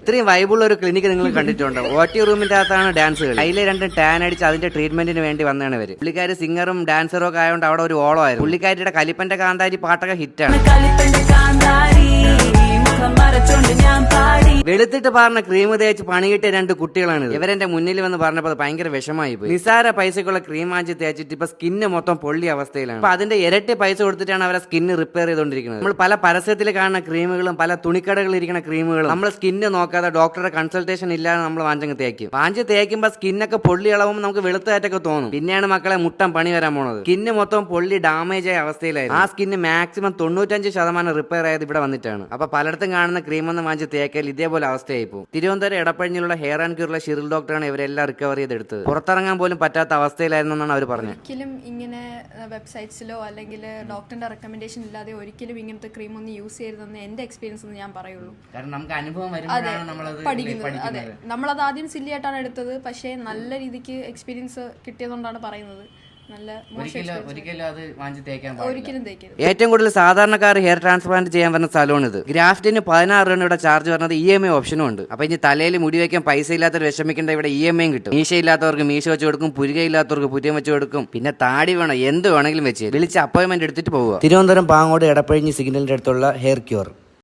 ഇത്രയും വൈബുള്ള ഒരു ക്ലിനിക്ക് നിങ്ങൾ കണ്ടിട്ടുണ്ടോ? OT റൂമിന്റെ അകത്താണ് ഡാൻസ് കളി. അതിലെ രണ്ട് ടാൻ അടിച്ച് അതിന്റെ ട്രീറ്റ്മെന്റിന് വേണ്ടി വന്നാണ് ഇവര്. പുള്ളിക്കാരി സിംഗറും ഡാൻസറും ഒക്കെ ആയതുകൊണ്ട് അവിടെ ഒരു ഓളമായിരുന്നു. പുള്ളിക്കാരിയുടെ കലിപ്പന്റെ കാന്താരി പാട്ടൊക്കെ ഹിറ്റാണ്. വെളുത്തിട്ട് പറഞ്ഞ ക്രീം തേച്ച് പണികിട്ടിയ രണ്ട് കുട്ടികളാണ് ഇവരെന്റെ മുന്നിൽ വന്ന് പറഞ്ഞപ്പോൾ ഭയങ്കര വിഷമായി പോയി. നിസാര പൈസക്കുള്ള ക്രീം വാങ്ങിച്ച് തേച്ചിട്ട് ഇപ്പൊ സ്കിന്ന് മൊത്തം പൊള്ളി അവസ്ഥയിലാണ്. അപ്പൊ അതിന്റെ ഇരട്ടി പൈസ കൊടുത്തിട്ടാണ് അവരെ സ്കിന്ന് റിപ്പയർ ചെയ്തുകൊണ്ടിരിക്കുന്നത്. നമ്മൾ പല പരസ്യത്തിൽ കാണുന്ന ക്രീമുകളും പല തുണിക്കടകളിൽ ഇരിക്കുന്ന ക്രീമുകളും നമ്മൾ സ്കിന്ന് നോക്കാതെ ഡോക്ടറുടെ കൺസൾട്ടേഷൻ ഇല്ലാതെ നമ്മൾ വാങ്ങിച്ചങ്ങ് തേക്കും. വാങ്ങിച്ച് തേക്കുമ്പോൾ സ്കിന്നൊക്കെ പൊള്ളി ഇളവും നമുക്ക് വെളുത്തായിട്ടൊക്കെ തോന്നും. പിന്നെയാണ് മക്കളെ മുട്ടം പണി വരാൻ പോണത്. സ്കിന്ന് മൊത്തം പൊള്ളി ഡാമേജ് ആയ അവസ്ഥയിലായിരുന്നു. ആ സ്കിന്ന് മാക്സിമം 95% റിപ്പയർ ആയത് ഇവിടെ വന്നിട്ടാണ്. അപ്പൊ പലയിടത്തും കാണുന്ന ക്രീമൊന്നും വാങ്ങിച്ച് തേക്കൽ ഇതേപോലെ അവസ്ഥയായി പോകും. തിരുവനന്തപുരം എടപ്പഴിഞ്ഞിലുള്ള ഹെയർ ആൻഡ് ക്യൂറുള്ള ഷിറിൽ ഡോക്ടറാണ് ഇവരെല്ലാം റിക്കവർ ചെയ്തെടുത്തത്. പുറത്തിറങ്ങാൻ പോലും പറ്റാത്ത അവസ്ഥയിലായിരുന്നു എന്നാണ് അവർ പറഞ്ഞത്. ഒരിക്കലും ഇങ്ങനെ വെബ്സൈറ്റ്സിലോ അല്ലെങ്കിൽ ഡോക്ടറിന്റെ റെക്കമെൻഡേഷൻ ഇല്ലാതെ ഒരിക്കലും ഇങ്ങനത്തെ ക്രീം ഒന്നും യൂസ് ചെയ്യരുതെന്ന് എന്റെ എക്സ്പീരിയൻസ് എന്ന് ഞാൻ പറയുള്ളൂ. കാരണം നമുക്ക് അനുഭവം പഠിക്കുന്നത്. അതെ, നമ്മളത് ആദ്യം സില്ലിയായിട്ടാണ് എടുത്തത്. പക്ഷേ നല്ല രീതിക്ക് എക്സ്പീരിയൻസ് കിട്ടിയതുകൊണ്ടാണ് പറയുന്നത്. ഏറ്റവും കൂടുതൽ സാധാരണക്കാർ ഹെയർ ട്രാൻസ്പ്ലാന്റ് ചെയ്യാൻ വരുന്ന സ്ഥലമാണ് ഇത്. ഗ്രാഫ്റ്റിന് 16 രൂപയുടെ ചാർജ് വരുന്നത് EMI ഓപ്ഷനും ഉണ്ട്. അപ്പൊ ഇനി തലയിൽ മുടി വയ്ക്കാൻ പൈസ ഇല്ലാത്തവർ വിഷമിക്കേണ്ട ഇവിടെ EMI കിട്ടും. മീശ ഇല്ലാത്തവർക്ക് മീശ വെച്ച് കൊടുക്കും, പുരുകയില്ലാത്തവർക്ക് പുരിയം വെച്ച് കൊടുക്കും. പിന്നെ താടി വേണം, എന്ത് വേണമെങ്കിലും വെച്ച് വിളിച്ച് അപ്പോയിന്റ്മെന്റ് എടുത്തിട്ട് പോവുക. തിരുവനന്തപുരം പാങ്ങോട് എടപ്പഴിഞ്ഞി സിഗ്നലിന്റെ അടുത്തുള്ള ഹെയർ ക്യൂർ.